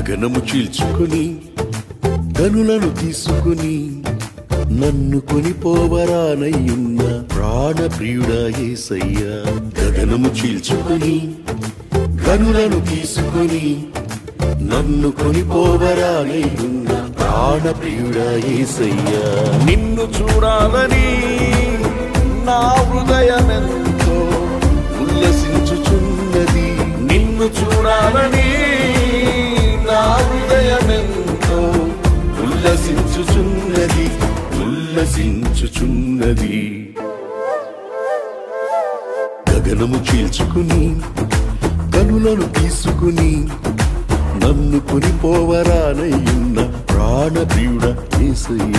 గగనము చీల్చుకుని కనులను తీసుకుని నన్ను కొనిపోవరానయ్యున్న ప్రాణ ప్రియుడా యేసయ్యా. గగనము చీల్చుకుని కనులను తీసుకుని నన్ను కొనిపోవరానయ్యున్న ప్రాణ ప్రియుడా యేసయ్యా. నిన్ను చూడాలని నా హృదయమెంతో ఉల్లసించుచున్నది. నిన్ను చూడాలని నా హృదయమెంతో ఉల్లసించుచున్నది ఉల్లసించుచున్నది. గగనము చీల్చుకుని కనులను తీసుకుని నన్ను కొనిపోవరానయ్యున్న ప్రాణ ప్రియుడా యేసయ్యా.